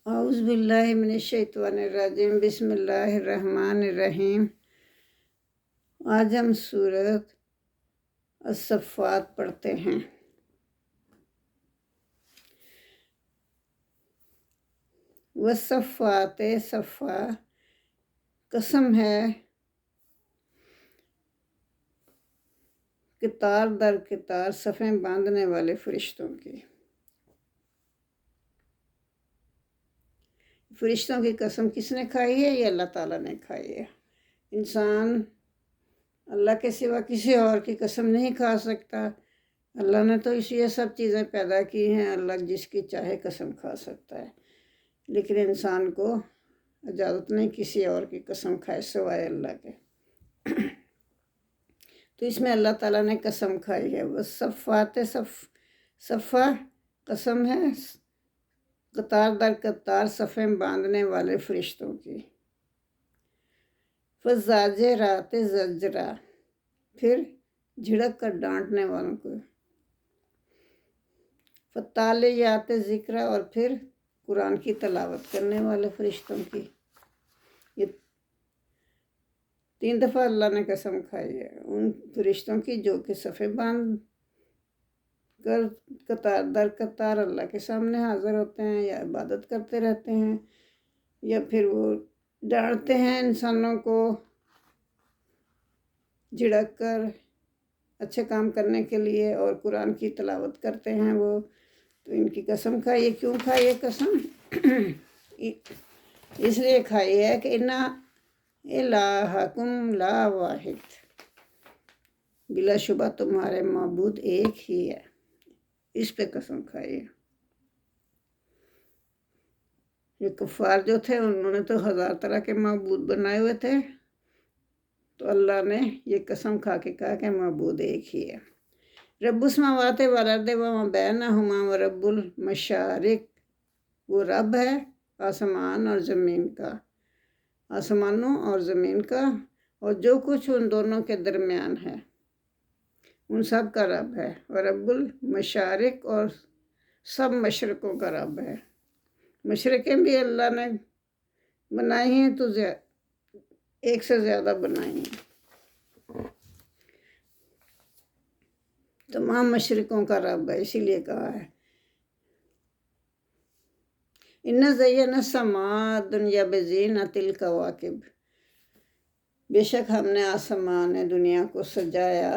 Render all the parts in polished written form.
اعوذ باللہ من الشیطان الرجیم بسم اللہ الرحمن الرحیم۔ آج ہم سورۃ الصفات پڑھتے ہیں۔ والصفات صفا، قسم ہے قطار در قطار صفیں باندھنے والے فرشتوں کی۔ فرشتوں کی قسم کس نے کھائی ہے؟ یہ اللہ تعالیٰ نے کھائی ہے۔ انسان اللہ کے سوا کسی اور کی قسم نہیں کھا سکتا۔ اللہ نے تو یہ سب چیزیں پیدا کی ہیں، اللہ جس کی چاہے قسم کھا سکتا ہے، لیکن انسان کو اجازت نہیں کسی اور کی قسم کھائے سوائے اللہ کے۔ تو اس میں اللہ تعالیٰ نے قسم کھائی ہے۔ والصفات صفا، قسم ہے قطار در قطار صفیں باندھنے والے فرشتوں کی۔ فالزاجرات زجرا، پھر جھڑک کر ڈانٹنے والوں کو۔ فالتالیات ذکرا، اور پھر قرآن کی تلاوت کرنے والے فرشتوں کی۔ یہ 3 دفعہ اللہ نے قسم کھائی ہے ان فرشتوں کی جو کہ صفیں باندھ کر قطار در قطار اللہ کے سامنے حاضر ہوتے ہیں، یا عبادت کرتے رہتے ہیں، یا پھر وہ ڈانٹتے ہیں انسانوں کو جھڑک کر اچھے کام کرنے کے لیے، اور قرآن کی تلاوت کرتے ہیں وہ۔ تو ان کی قسم کھائی ہے۔ کیوں کھائی ہے قسم؟ اس لیے کھائی ہے کہ انا الہکم لا واحد، بلا شبہ تمہارے معبود ایک ہی ہے، اس پہ قسم کھائی ہے۔ یہ کفار جو تھے انہوں نے تو 1000 طرح کے معبود بنائے ہوئے تھے، تو اللہ نے یہ قسم کھا کے کہا کہ معبود ایک ہی ہے۔ رب السماوات والارض وما بینہما ورب المشارق، وہ رب ہے آسمان اور زمین کا، آسمانوں اور زمین کا، اور جو کچھ ان دونوں کے درمیان ہے ان سب کا رب ہے۔ اور رب المشارق، اور سب مشرقوں کا رب ہے۔ مشرقیں بھی اللہ نے بنائی ہیں تو ایک سے زیادہ بنائی ہیں، تمام مشرقوں کا رب ہے، اسی لیے کہا ہے اِنَّ زَيَّنَا السَّمَاءَ الدُّنْيَا بِزِينَةِ الْكَوَاكِبِ، بے شک ہم نے آسمان دنیا کو سجایا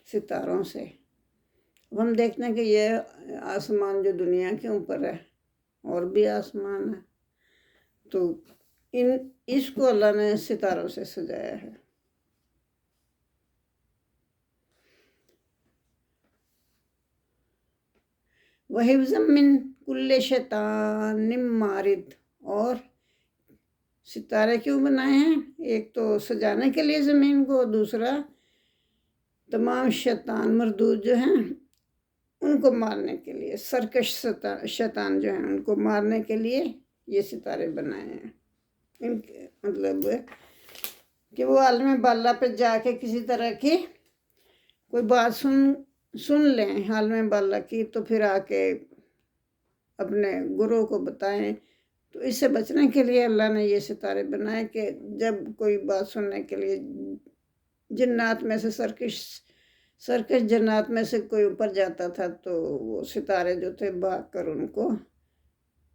ستاروں سے۔ ہم دیکھتے ہیں کہ یہ آسمان جو دنیا کے اوپر ہے، اور بھی آسمان ہے، تو اس کو اللہ نے ستاروں سے سجایا ہے۔ وَحِفْظًا مِّن كُلِّ شَيْطَانٍ مَارِدٍ، اور ستارے کیوں بنائے ہیں؟ ایک تو سجانے کے لیے زمین کو، دوسرا تمام شیطان مردود جو ہیں ان کو مارنے کے لیے، سرکش شیطان جو ہیں ان کو مارنے کے لیے یہ ستارے بنائے ہیں۔ ان کے مطلب کہ وہ عالم بالا پہ جا کے کسی طرح کی کوئی بات سن لیں عالم بالا کی، تو پھر آ کے اپنے گروہ کو بتائیں۔ تو اس سے بچنے کے لیے اللہ نے یہ ستارے بنائے کہ جب کوئی بات سننے کے لیے جنات میں سے سرکش جنات میں سے کوئی اوپر جاتا تھا، تو وہ ستارے جو تھے بھاگ کر ان کو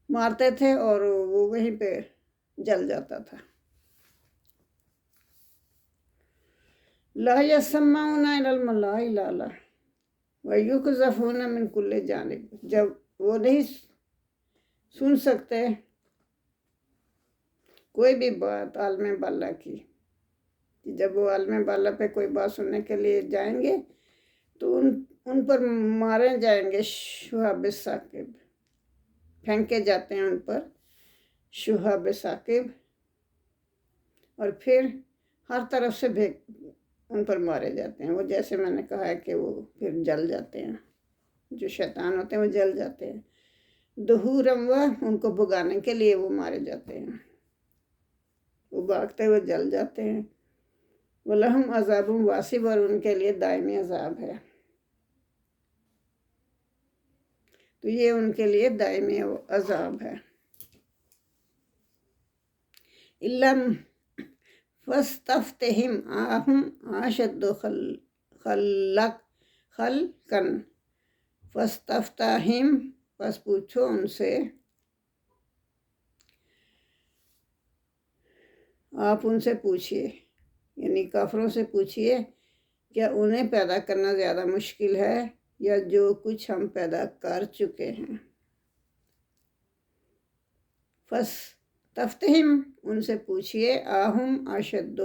مارتے تھے، اور وہ وہیں پہ جل جاتا تھا۔ لا يسمعون إلى الملأ الأعلى ويقذفون من كل جانب، جب وہ نہیں سن سکتے کوئی بھی بات عالم بالا کی، جب وہ عالم بالا پہ کوئی بات سننے کے لیے جائیں گے تو ان پر مارے جائیں گے شہاب ثاقب، پھینکے جاتے ہیں ان پر شہاب ثاقب، اور پھر ہر طرف سے ان پر مارے جاتے ہیں۔ وہ جیسے میں نے کہا ہے کہ وہ پھر جل جاتے ہیں، جو شیطان ہوتے ہیں وہ جل جاتے ہیں۔ دحورم، ان کو بھگانے کے لیے وہ مارے جاتے ہیں، وہ بھاگتے ہوئے جل جاتے ہیں۔ وَلَهُمْ عَذَابٌ وَاصِبٌ، اور ان کے لیے دائمی عذاب ہے۔ تو یہ ان کے لیے دائمی عذاب ہے۔ علم فاستفتہم آہم اشد خلقا فاستفتہم، بس پوچھو ان سے، آپ ان سے پوچھئے، یعنی کافروں سے پوچھئے، کیا انہیں پیدا کرنا زیادہ مشکل ہے یا جو کچھ ہم پیدا کر چکے ہیں؟ فاستفتہم، ان سے پوچھئے، آہم اشد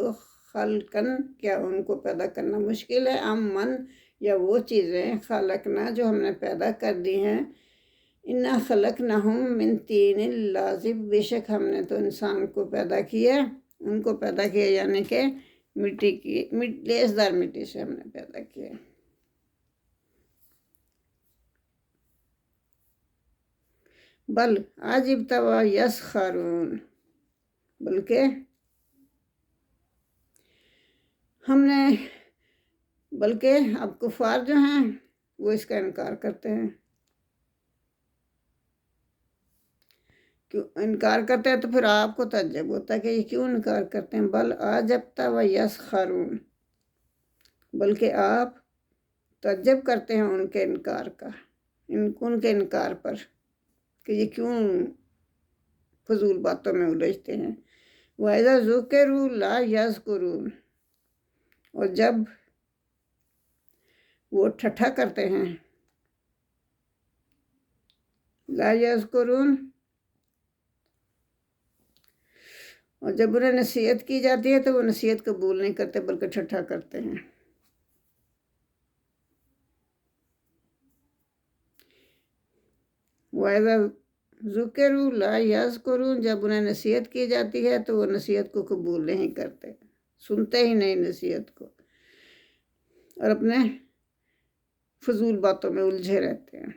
خلقا، کیا ان کو پیدا کرنا مشکل ہے، ام من، یا وہ چیزیں، خلقنا، جو ہم نے پیدا کر دی ہیں، انا خلقناہم من طین لازب، بے شک ہم نے تو انسان کو پیدا کیا، ان کو پیدا کیا یعنی کہ مٹی کی لیسدار مٹی سے ہم نے پیدا کیا۔ بل عجبت و یسخرون، بلکہ اب کفار جو ہیں وہ اس کا انکار کرتے ہیں۔ کیوں انکار کرتے ہیں؟ تو پھر آپ کو تعجب ہوتا ہے کہ یہ کیوں انکار کرتے ہیں۔ بل عجبت و یسخرون، بلکہ آپ تعجب کرتے ہیں ان کے انکار کا، ان کے انکار پر، کہ یہ کیوں فضول باتوں میں الجھتے ہیں۔ وَإِذَا ذُكِّرُوا لَا يَذْكُرُونَ، اور جب وہ ٹھٹھا کرتے ہیں، لا یذکرون، اور جب انہیں نصیحت کی جاتی ہے تو وہ نصیحت قبول نہیں کرتے بلکہ ٹھٹھا کرتے ہیں۔ وَإِذَا ذُكِّرُوا لَا يَذْكُرُونَ، جب انہیں نصیحت کی جاتی ہے تو وہ نصیحت کو قبول نہیں کرتے، سنتے ہی نہیں نصیحت کو، اور اپنے فضول باتوں میں الجھے رہتے ہیں،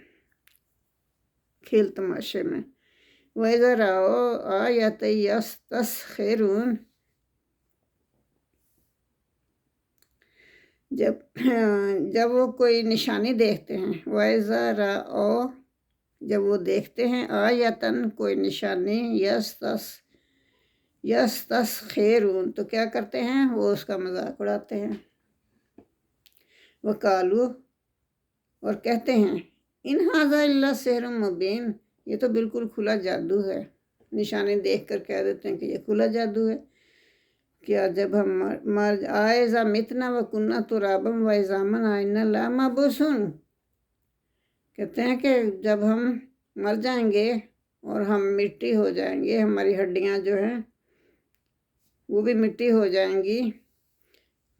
کھیل تماشے میں۔ وَإِذَا رَأَوْا آیَةً یَسْتَسْخِرُونَ، جب وہ کوئی نشانی دیکھتے ہیں، وَإِذَا رَأَوْا، جب وہ دیکھتے ہیں، آیَةً، کوئی نشانی، یَسْتَسْخِرُونَ، تو کیا کرتے ہیں؟ وہ اس کا مذاق اڑاتے ہیں۔ وَقَالُوا، اور کہتے ہیں، اِنْ هَذَا إِلَّا سِحْرٌ مُبِينٌ، یہ تو بالکل کھلا جادو ہے۔ نشانی دیکھ کر کہہ دیتے ہیں کہ یہ کھلا جادو ہے۔ کیا جب ہم اِذَا مِتْنَا وَكُنَّا تُرَابًا وَعِظَامًا أَإِنَّا لَمَبْعُوثُونَ، کہتے ہیں کہ جب ہم مر جائیں گے اور ہم مٹی ہو جائیں گے، ہماری ہڈیاں جو ہیں وہ بھی مٹی ہو جائیں گی،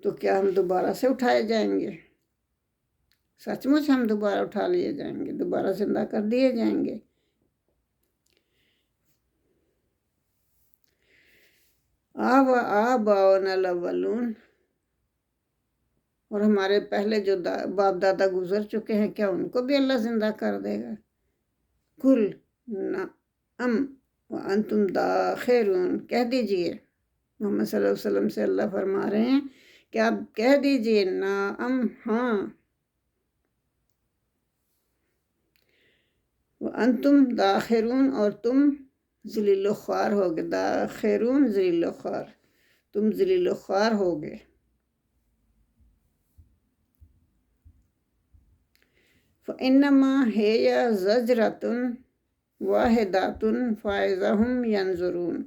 تو کیا ہم دوبارہ سے اٹھائے جائیں گے؟ سچ مچ ہم دوبارہ اٹھا لیے جائیں گے، دوبارہ زندہ کر دیے جائیں گے۔ آباؤنا الاولون، اور ہمارے پہلے جو باپ دادا گزر چکے ہیں، کیا ان کو بھی اللہ زندہ کر دے گا؟ قل نعم وانتم داخرون، کہہ دیجئے، محمد صلی اللہ علیہ وسلم سے اللہ فرما رہے ہیں کہ آپ کہہ دیجئے، نعم، ہاں، وانتم داخرون، اور تم ذلیل و خوار ہوگے، داخرون ذلیل و خوار، تم ذلیل و خوار ہوگے۔ فَإِنَّمَا هِيَ زَجْرَةٌ وَاحِدَةٌ فَإِذَا هُمْ يَنظُرُونَ،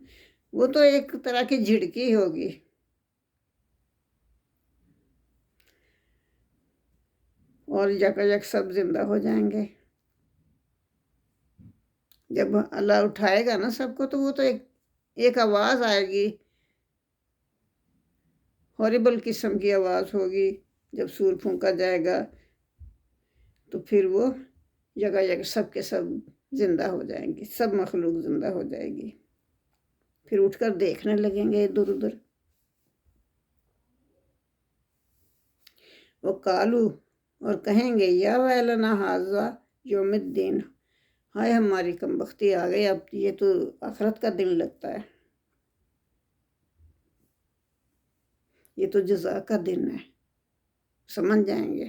وہ تو ایک طرح کی جھڑکی ہوگی، اور یک سب زندہ ہو جائیں گے۔ جب اللہ اٹھائے گا نا سب کو، تو وہ تو ایک آواز آئے گی، ہاریبل قسم کی آواز ہوگی، جب سور پھونکا جائے گا تو پھر وہ یک سب کے سب زندہ ہو جائیں گی، سب مخلوق زندہ ہو جائے گی، پھر اٹھ کر دیکھنے لگیں گے ادھر ادھر۔ وقالو، اور کہیں گے، یا ویلنا ھذا یوم الدین، ہائے ہماری کم بختی آ گئی، اب یہ تو آخرت کا دن لگتا ہے، یہ تو جزا کا دن ہے، سمجھ جائیں گے۔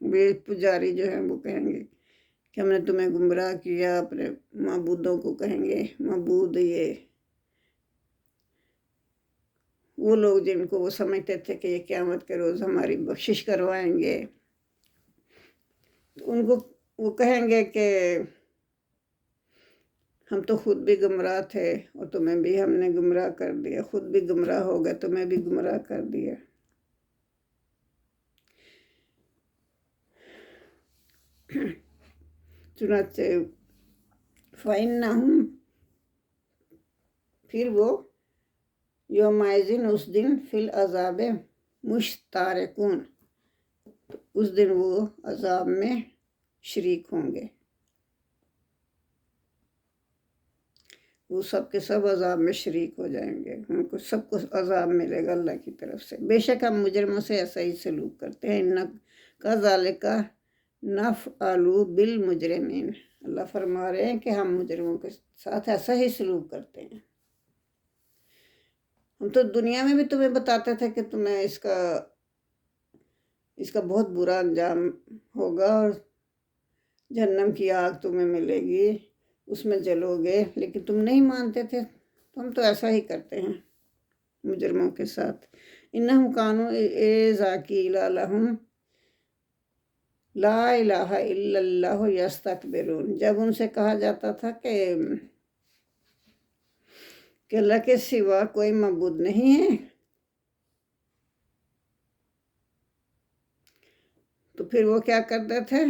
وہ پجاری جو ہیں وہ کہیں گے کہ ہم نے تمہیں گمراہ کیا، اپنے معبودوں کو کہیں گے معبود یہ وہ لوگ جن کو وہ سمجھتے تھے کہ یہ قیامت کے روز ہماری بخشش کروائیں گے، ان کو وہ کہیں گے کہ ہم تو خود بھی گمراہ تھے اور تمہیں بھی ہم نے گمراہ کر دیا، خود بھی گمراہ ہو گئے، تمہیں بھی گمراہ کر دیا۔ چنانچہ فَإِنَّهُمْ پھر وہ یومئذ اس دن فی العذاب مشترکون اس دن وہ عذاب میں شریک ہوں گے، وہ سب کے سب عذاب میں شریک ہو جائیں گے، ان کو سب کو عذاب ملے گا اللہ کی طرف سے۔ بے شک ہم مجرموں سے ایسا ہی سلوک کرتے ہیں، کذالک نفعل بالمجرمین، اللہ فرما رہے ہیں کہ ہم مجرموں کے ساتھ ایسا ہی سلوک کرتے ہیں۔ ہم تو دنیا میں بھی تمہیں بتاتے تھے کہ تمہیں اس کا بہت برا انجام ہوگا اور جہنم کی آگ تمہیں ملے گی، اس میں جلو گے، لیکن تم نہیں مانتے تھے، تو ہم تو ایسا ہی کرتے ہیں مجرموں کے ساتھ۔ انہم کانوا اذا قیل لہم لا الہ الا اللہ یستکبرون، جب ان سے کہا جاتا تھا کہ اللہ کے سوا کوئی معبود نہیں ہے، تو پھر وہ کیا کرتے تھے؟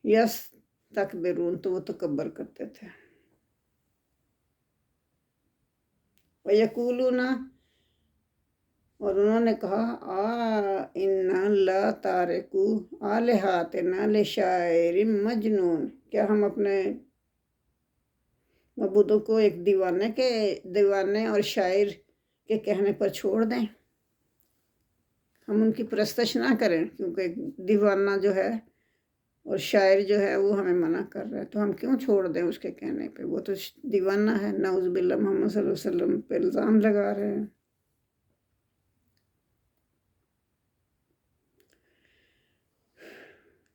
یستکبرون، تو وہ تکبر کرتے تھے۔ وَيَقُولُونَ، اور انہوں نے کہا اِنَّا لَتَارِكُو آلِهَتِنَا لِشَاعِرٍ مَجْنُونٍ، کیا ہم اپنے معبودوں کو ایک دیوانے اور شاعر کے کہنے پر چھوڑ دیں؟ ہم ان کی پرستش نہ کریں، کیونکہ دیوانہ جو ہے اور شاعر جو ہے وہ ہمیں منع کر رہا ہے، تو ہم کیوں چھوڑ دیں اس کے کہنے پہ؟ وہ تو دیوانہ ہے، نعوذ باللہ، محمد صلی اللہ علیہ وسلم پہ الزام لگا رہے ہیں۔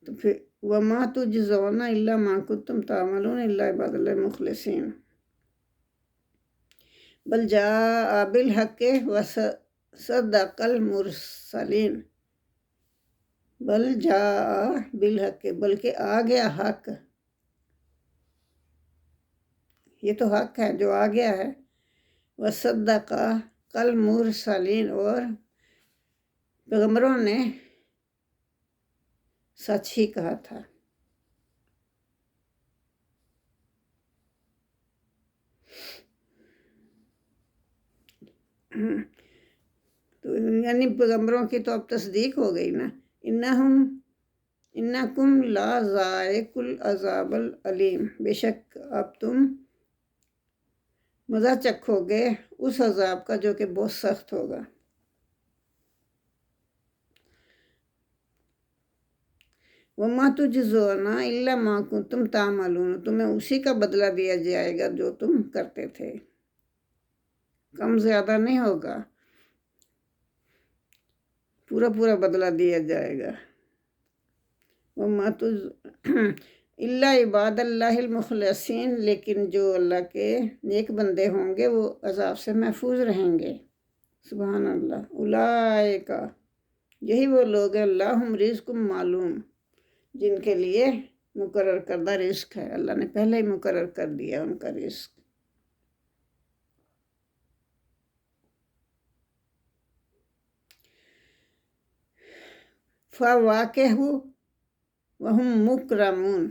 تو پھر وَمَا تُجْزَوْنَ إِلَّا مَا كُنتُمْ تَعْمَلُونَ إِلَّا عِبَادَ اللَّهِ الْمُخْلَصِينَ بل جاء بالحق وصدق المرسلین، بل جاء بالحق، بلکہ آ گیا حق، یہ تو حق ہے جو آ گیا ہے، وصدق المرسلین، اور پیغمبروں نے سچ ہی کہا تھا۔ تو یعنی پیغمبروں کی تو اب تصدیق ہو گئی نا۔ انکم لا ذائق العذاب العلیم، بے شک اب تم مزہ چکھو گے اس عذاب کا جو کہ بہت سخت ہوگا۔ وَمَا تُجْزَوْنَ إِلَّا مَا كُنتُمْ تَعْمَلُونَ، تمہیں اسی کا بدلہ دیا جائے گا جو تم کرتے تھے، کم زیادہ نہیں ہوگا، پورا بدلہ دیا جائے گا۔ وَمَا إِلَّا عِبَادَ اللَّهِ الْمُخْلَصِينَ، لیکن جو اللہ کے نیک بندے ہوں گے وہ عذاب سے محفوظ رہیں گے۔ سبحان اللہ۔ اولئک، یہی وہ لوگ ہیں، لہم رزق معلوم، جن کے لیے مقرر کردہ رزق ہے، اللہ نے پہلے ہی مقرر کر دیا ان کا رزق۔ فواکہ وہم مکرمون،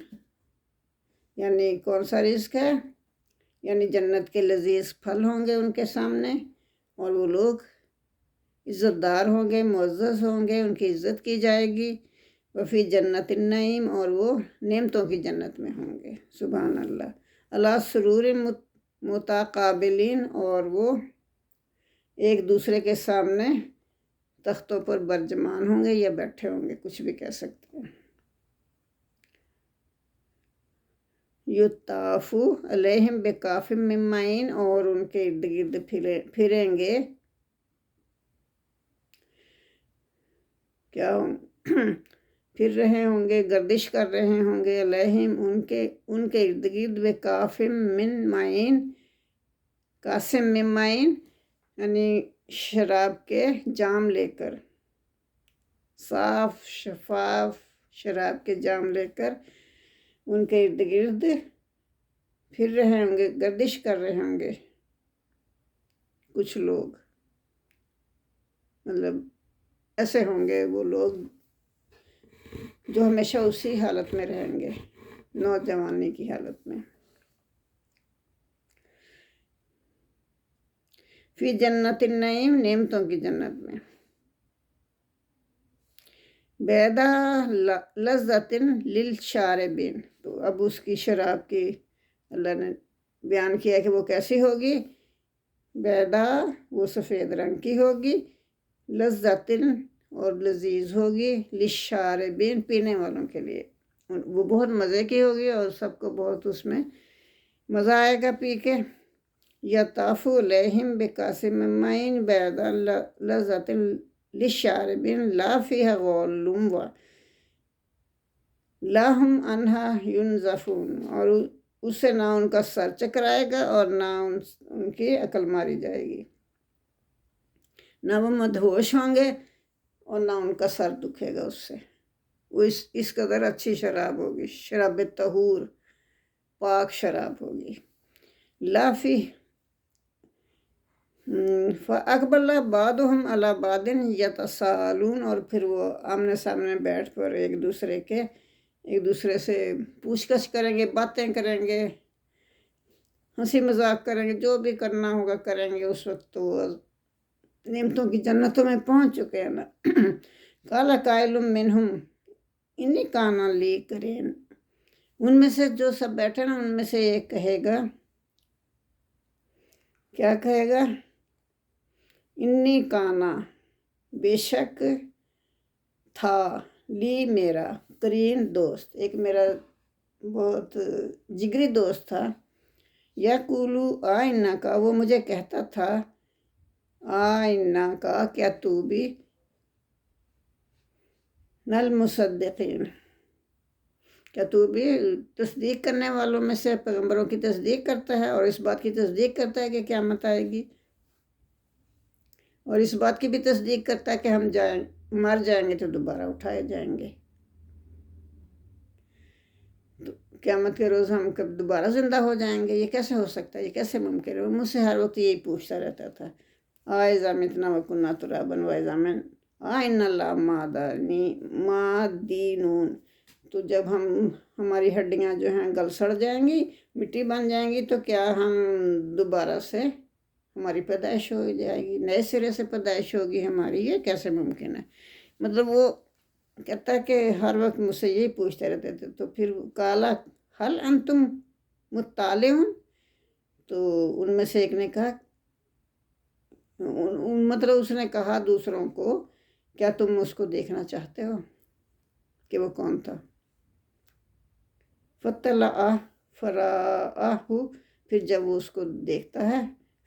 یعنی کون سا رزق ہے؟ یعنی جنت کے لذیذ پھل ہوں گے ان کے سامنے، اور وہ لوگ عزت دار ہوں گے، معزز ہوں گے، ان کی عزت کی جائے گی۔ وفی جنت النعیم، اور وہ نعمتوں کی جنت میں ہوں گے۔ سبحان اللہ۔ علی سرور متقابلین، اور وہ ایک دوسرے کے سامنے تختوں پر برجمان ہوں گے یا بیٹھے ہوں گے، کچھ بھی کہہ سکتے ہیں۔ یطاف علیہم بکأس من معین، اور ان کے ارد گرد پھریں گے کیا پھر رہے ہوں گے، گردش کر رہے ہوں گے، علیہم ان کے ارد گرد بکافم من معین، قاسم من معین یعنی شراب کے جام لے کر، صاف شفاف شراب کے جام لے کر ان کے ارد گرد پھر رہے ہوں گے، گردش کر رہے ہوں گے کچھ لوگ، مطلب ایسے ہوں گے وہ لوگ جو ہمیشہ اسی حالت میں رہیں گے، نوجوانی کی حالت میں۔ فی جنت النعیم، نعمتوں کی جنت میں، بیدا لذت للشاربین، تو اب اس کی شراب کی اللہ نے بیان کیا کہ وہ کیسی ہوگی، بیدا وہ سفید رنگ کی ہوگی، لذت اور لذیذ ہوگی، للشاربین پینے والوں کے لیے، وہ بہت مزے کی ہوگی اور سب کو بہت اس میں مزہ آئے گا پی کے۔ یطاف علیہم بکاسم من معین بیدا لذت للشاربین لا فیہا غول لا ہم عنہا ینزفون، اور اس سے نہ ان کا سر چکرائے گا اور نہ ان کی عقل ماری جائے گی، نہ وہ مدہوش ہوں گے اور نہ ان کا سر دکھے گا اس سے۔ وہ اس قدر اچھی شراب ہوگی، شراب طہور، پاک شراب ہوگی۔ لا فی فَأَقْبَلَ بَعْضُهُمْ عَلَىٰ بَعْضٍ يَتَسَاءَلُونَ، اور پھر وہ آمنے سامنے بیٹھ کر ایک دوسرے سے پوچھ گچھ کریں گے، باتیں کریں گے، ہنسی مذاق کریں گے، جو بھی کرنا ہوگا کریں گے۔ اس وقت تو وہ نعمتوں کی جنتوں میں پہنچ چکے ہیں نا۔ قَالَ قَائِلٌ مِّنْهُمْ إِنِّي كَانَ لِي قَرِينٌ، ان میں سے جو سب بیٹھے نا ان میں سے ایک کہے گا، کیا کہے گا، انی کانا بے شک تھا، لی میرا، قرین دوست، ایک میرا بہت جگری دوست تھا، یقولو آئینہ کا، وہ مجھے کہتا تھا، آئینہ کا کیا تو بھی نل مصدقین، کیا تو بھی تصدیق کرنے والوں میں سے، پیغمبروں کی تصدیق کرتا ہے اور اس بات کی تصدیق کرتا ہے کہ قیامت آئے گی، اور اس بات کی بھی تصدیق کرتا ہے کہ ہم مر جائیں گے تو دوبارہ اٹھائے جائیں گے، تو قیامت کے روز ہم کب دوبارہ زندہ ہو جائیں گے، یہ کیسے ہو سکتا ہے، یہ کیسے ممکن ہے؟ وہ مجھ سے ہر وقت یہی پوچھتا رہتا تھا، آئذا متنا وکننا ترابا وائذا من آئین اللہ مادینون، تو جب ہماری ہڈیاں جو ہیں گل سڑ جائیں گی، مٹی بن جائیں گی، تو کیا ہم دوبارہ سے ہماری پیدائش ہو جائے گی، نئے سرے سے پیدائش ہوگی ہماری، یہ کیسے ممکن ہے؟ مطلب وہ کہتا ہے کہ ہر وقت مجھ سے یہی پوچھتے رہتے تھے۔ تو پھر کالا حل انتم مطلعون، تو ان میں سے ایک نے کہا، مطلب اس نے کہا دوسروں کو، کیا تم اس کو دیکھنا چاہتے ہو کہ وہ کون تھا؟ فَطَلَعَ فَرَآهُ، پھر جب وہ اس کو دیکھتا ہے،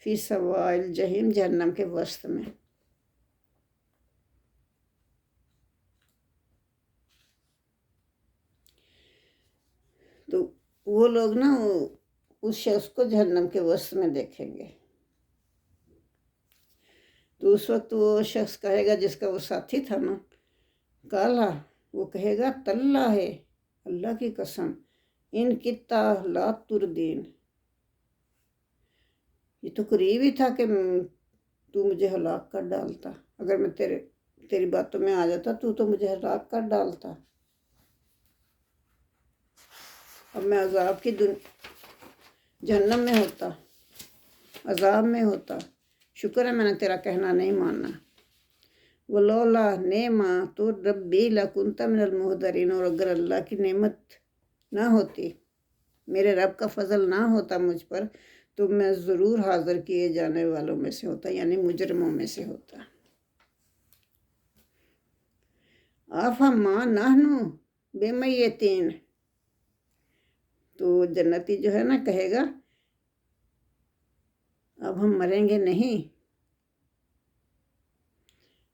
فی سواء الجحیم، جہنم کے وسط میں، تو وہ لوگ نا اس شخص کو جہنم کے وسط میں دیکھیں گے، تو اس وقت وہ شخص کہے گا جس کا وہ ساتھی تھا نا، کالا، وہ کہے گا تاللہ ہے، اللہ کی قسم، ان کتا لا تردین، یہ تو قریب ہی تھا کہ تو مجھے ہلاک کر ڈالتا، اگر میں تیری باتوں میں آ جاتا تو مجھے ہلاک کر ڈالتا، اب میں عذاب کی جہنم میں ہوتا، عذاب میں ہوتا، شکر ہے میں نے تیرا کہنا نہیں ماننا، ولولا نعمت ربی لکنت من المحضرین، اور اگر اللہ کی نعمت نہ ہوتی، میرے رب کا فضل نہ ہوتا مجھ پر، تو میں ضرور حاضر کیے جانے والوں میں سے ہوتا، یعنی مجرموں میں سے ہوتا۔ آفما نحنو بمیتین، تو جنتی جو ہے نا کہے گا، اب ہم مریں گے نہیں،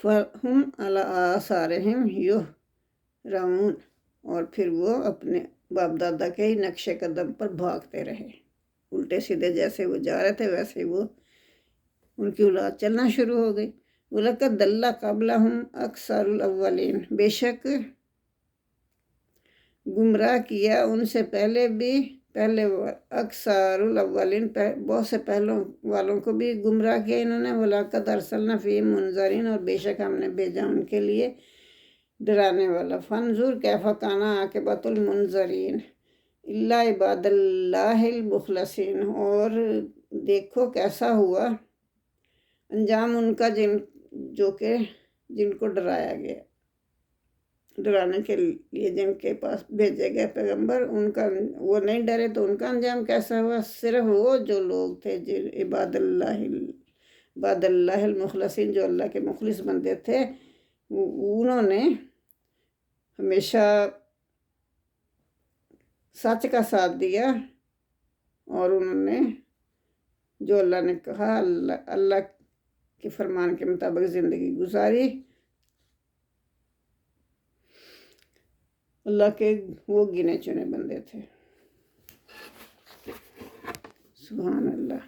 فَهُمْ عَلَىٰ آثَارِهِمْ يُهْرَعُونَ، اور پھر وہ اپنے باپ دادا کے ہی نقش قدم پر بھاگتے رہے، الٹے سیدھے جیسے وہ جا رہے تھے ویسے وہ ان کی اولاد چلنا شروع ہو گئی۔ وَلَقَدْ ضَلَّ قَبْلَهُمْ أَكْثَرُ الْأَوَّلِينَ، بے شک گمراہ کیا ان سے پہلے اکثر الاولین، بہت سے پہلوں والوں کو بھی گمراہ کیا انہوں نے۔ وَلَقَدْ أَرْسَلْنَا فِيهِم مُنذَرِينَ، اور بے شک ہم نے بھیجا ان کے لیے ڈرانے والا۔ فَانظُرْ كَيْفَ كَانَ عَاقِبَةُ الْمُنذَرِينَ إِلَّا عِبَادَ اللَّهِ الْمُخْلَصِينَ، اور دیکھو کیسا ہوا انجام ان کا جن کو ڈرایا گیا، ڈرانے کے لیے جن کے پاس بھیجے گئے پیغمبر، ان کا وہ نہیں ڈرے تو ان کا انجام کیسا ہوا؟ صرف وہ جو لوگ تھے عباد اللہ المخلصین، جو اللہ کے مخلص بندے تھے، انہوں نے ہمیشہ سچ کا ساتھ دیا، اور انہوں نے جو اللہ نے کہا اللہ کے فرمان کے مطابق زندگی گزاری۔ اللہ کے وہ گنے چنے بندے تھے۔ سبحان اللہ۔